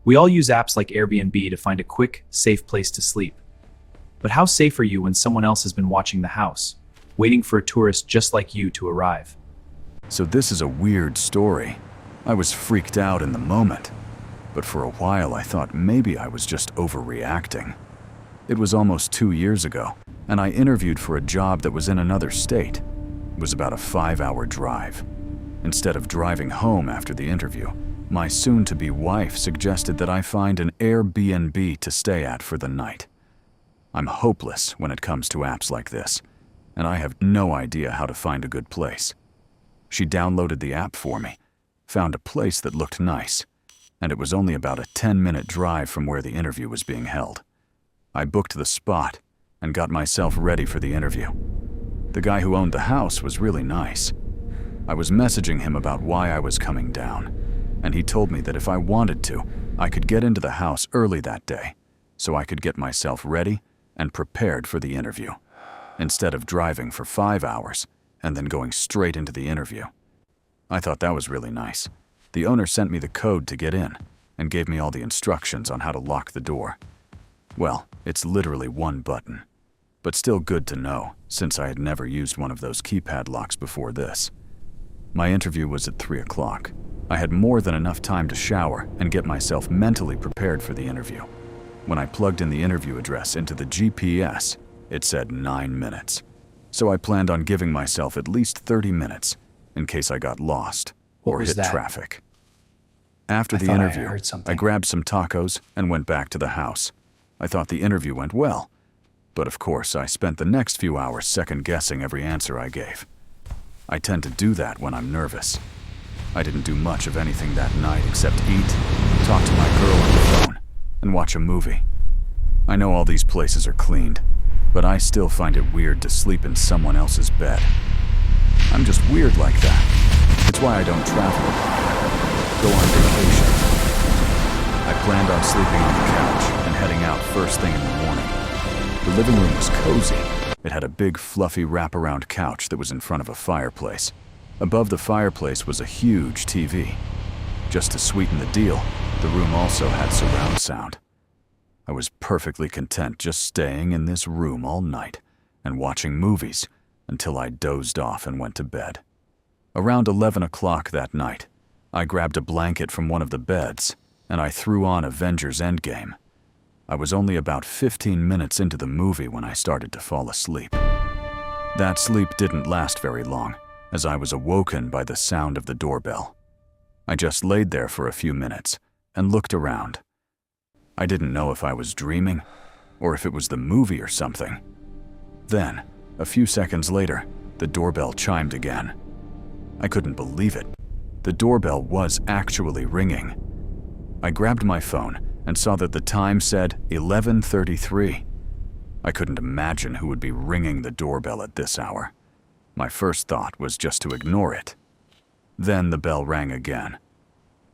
We all use apps like Airbnb to find a quick, safe place to sleep. But how safe are you when someone else has been watching the house, waiting for a tourist just like you to arrive? So this is a weird story. I was freaked out in the moment, but for a while I thought maybe I was just overreacting. It was almost 2 years ago, and I interviewed for a job that was in another state. It was about a 5-hour drive. Instead of driving home after the interview, my soon-to-be wife suggested that I find an Airbnb to stay at for the night. I'm hopeless when it comes to apps like this, and I have no idea how to find a good place. She downloaded the app for me, found a place that looked nice, and it was only about a 10-minute drive from where the interview was being held. I booked the spot and got myself ready for the interview. The guy who owned the house was really nice. I was messaging him about why I was coming down, and he told me that if I wanted to, I could get into the house early that day, so I could get myself ready and prepared for the interview, instead of driving for 5 hours and then going straight into the interview. I thought that was really nice. The owner sent me the code to get in and gave me all the instructions on how to lock the door. Well, it's literally one button, but still good to know since I had never used one of those keypad locks before this. My interview was at 3 o'clock. I had more than enough time to shower and get myself mentally prepared for the interview. When I plugged in the interview address into the GPS, it said 9 minutes. So I planned on giving myself at least 30 minutes in case I got lost or hit traffic. After the interview, I grabbed some tacos and went back to the house. I thought the interview went well, but of course I spent the next few hours second-guessing every answer I gave. I tend to do that when I'm nervous. I didn't do much of anything that night except eat, talk to my girl on the phone, and watch a movie. I know all these places are cleaned, but I still find it weird to sleep in someone else's bed. I'm just weird like that. It's why I don't travel a lot. Go on vacation. I planned on sleeping on the couch and heading out first thing in the morning. The living room was cozy. It had a big, fluffy wraparound couch that was in front of a fireplace. Above the fireplace was a huge TV. Just to sweeten the deal, the room also had surround sound. I was perfectly content just staying in this room all night and watching movies until I dozed off and went to bed. Around 11 o'clock that night, I grabbed a blanket from one of the beds and I threw on Avengers Endgame. I was only about 15 minutes into the movie when I started to fall asleep. That sleep didn't last very long, as I was awoken by the sound of the doorbell. I just laid there for a few minutes and looked around. I didn't know if I was dreaming or if it was the movie or something. Then, a few seconds later, the doorbell chimed again. I couldn't believe it. The doorbell was actually ringing. I grabbed my phone and saw that the time said 11:33. I couldn't imagine who would be ringing the doorbell at this hour. My first thought was just to ignore it. Then the bell rang again.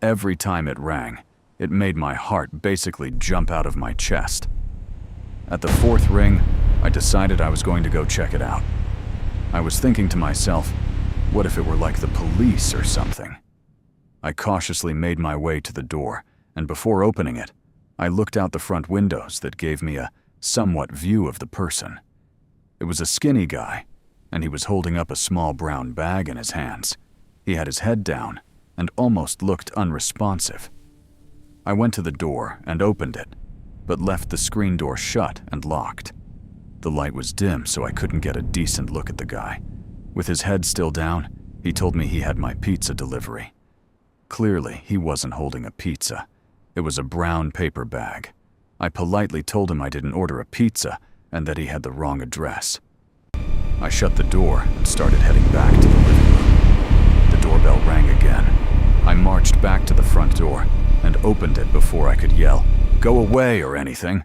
Every time it rang, it made my heart basically jump out of my chest. At the fourth ring, I decided I was going to go check it out. I was thinking to myself, what if it were like the police or something? I cautiously made my way to the door, and before opening it, I looked out the front windows that gave me a somewhat view of the person. It was a skinny guy, and he was holding up a small brown bag in his hands. He had his head down and almost looked unresponsive. I went to the door and opened it, but left the screen door shut and locked. The light was dim, so I couldn't get a decent look at the guy. With his head still down, he told me he had my pizza delivery. Clearly, he wasn't holding a pizza. It was a brown paper bag. I politely told him I didn't order a pizza and that he had the wrong address. I shut the door and started heading back to the living room. The doorbell rang again. I marched back to the front door and opened it before I could yell, "Go away," or anything.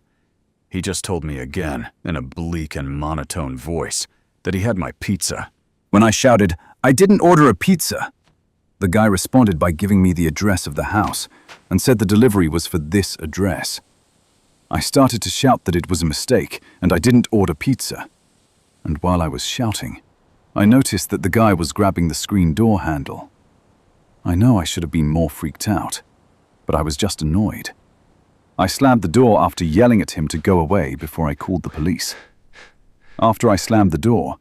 He just told me again, in a bleak and monotone voice, that he had my pizza. When I shouted, "I didn't order a pizza," the guy responded by giving me the address of the house and said the delivery was for this address. I started to shout that it was a mistake and I didn't order pizza. And while I was shouting, I noticed that the guy was grabbing the screen door handle. I know I should have been more freaked out, but I was just annoyed. I slammed the door after yelling at him to go away before I called the police. After I slammed the door,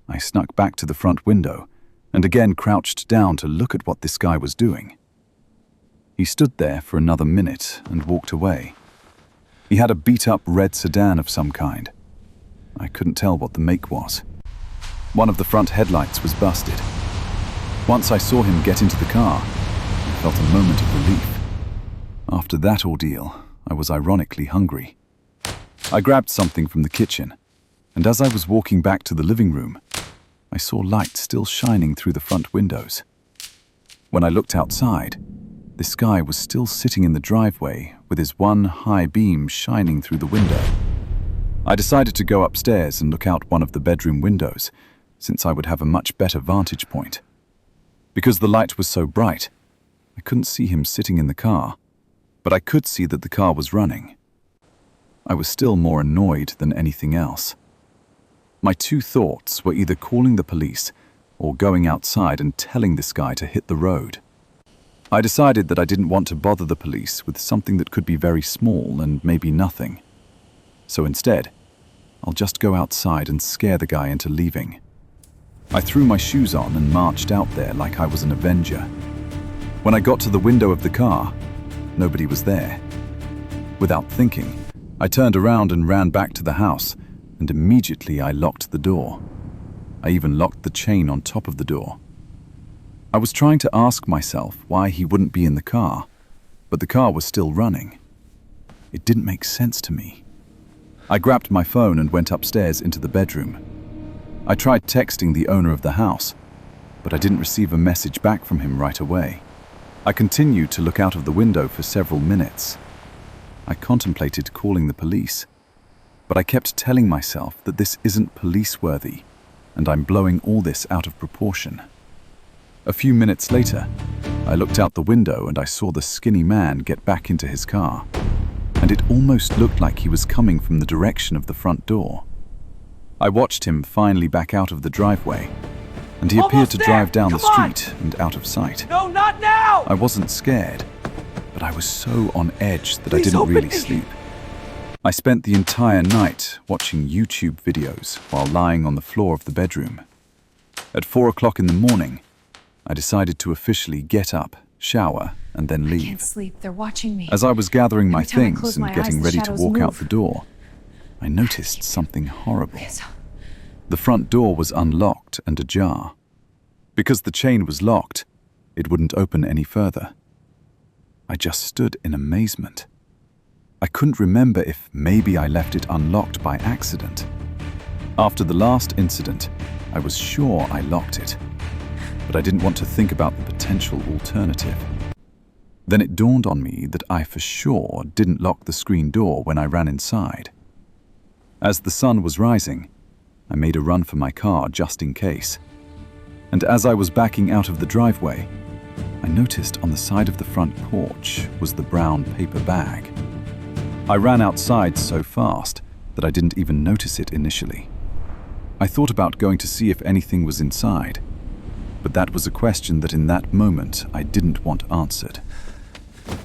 I snuck back to the front window and again crouched down to look at what this guy was doing. He stood there for another minute and walked away. He had a beat-up red sedan of some kind. I couldn't tell what the make was. One of the front headlights was busted. Once I saw him get into the car, I felt a moment of relief. After that ordeal, I was ironically hungry. I grabbed something from the kitchen, and as I was walking back to the living room, I saw light still shining through the front windows. When I looked outside, this guy was still sitting in the driveway with his one high beam shining through the window. I decided to go upstairs and look out one of the bedroom windows, since I would have a much better vantage point. Because the light was so bright, I couldn't see him sitting in the car, but I could see that the car was running. I was still more annoyed than anything else. My two thoughts were either calling the police or going outside and telling this guy to hit the road. I decided that I didn't want to bother the police with something that could be very small and maybe nothing. So instead, I'll just go outside and scare the guy into leaving. I threw my shoes on and marched out there like I was an avenger. When I got to the window of the car, nobody was there. Without thinking, I turned around and ran back to the house, and immediately I locked the door. I even locked the chain on top of the door. I was trying to ask myself why he wouldn't be in the car, but the car was still running. It didn't make sense to me. I grabbed my phone and went upstairs into the bedroom. I tried texting the owner of the house, but I didn't receive a message back from him right away. I continued to look out of the window for several minutes. I contemplated calling the police, but I kept telling myself that this isn't police-worthy, and I'm blowing all this out of proportion. A few minutes later, I looked out the window and I saw the skinny man get back into his car, and it almost looked like he was coming from the direction of the front door. I watched him finally back out of the driveway, and he appeared to drive down the street and out of sight. No, not now! I wasn't scared, but I was so on edge that I didn't really sleep. I spent the entire night watching YouTube videos while lying on the floor of the bedroom. At 4 o'clock in the morning, I decided to officially get up, shower, and then leave. I can't sleep. They're watching me. As I was gathering my Every time I things close and my getting eyes, the ready to shadows walk out move. the door, I noticed something horrible. Okay, so The front door was unlocked and ajar. Because the chain was locked, it wouldn't open any further. I just stood in amazement. I couldn't remember if maybe I left it unlocked by accident. After the last incident, I was sure I locked it, but I didn't want to think about the potential alternative. Then it dawned on me that I for sure didn't lock the screen door when I ran inside. As the sun was rising, I made a run for my car just in case. And as I was backing out of the driveway, I noticed on the side of the front porch was the brown paper bag. I ran outside so fast that I didn't even notice it initially. I thought about going to see if anything was inside, but that was a question that in that moment I didn't want answered.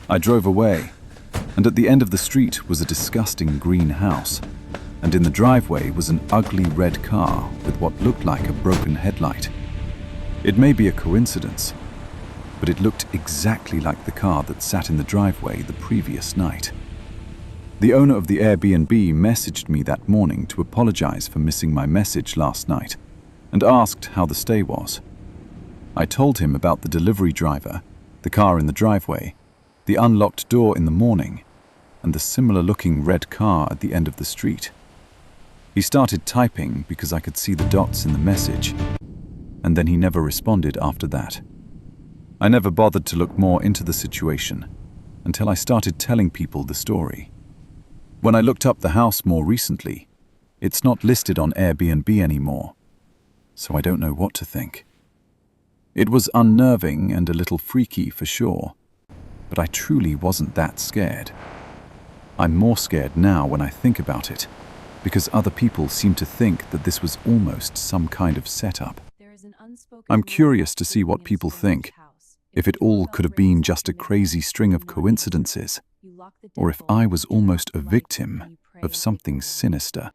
I drove away, and at the end of the street was a disgusting green house, and in the driveway was an ugly red car with what looked like a broken headlight. It may be a coincidence, but it looked exactly like the car that sat in the driveway the previous night. The owner of the Airbnb messaged me that morning to apologize for missing my message last night and asked how the stay was. I told him about the delivery driver, the car in the driveway, the unlocked door in the morning, and the similar-looking red car at the end of the street. He started typing because I could see the dots in the message, and then he never responded after that. I never bothered to look more into the situation until I started telling people the story. When I looked up the house more recently, it's not listed on Airbnb anymore, so I don't know what to think. It was unnerving and a little freaky for sure, but I truly wasn't that scared. I'm more scared now when I think about it, because other people seem to think that this was almost some kind of setup. I'm curious to see what people think, if it all could have been just a crazy string of coincidences, or if I was almost a victim of something sinister.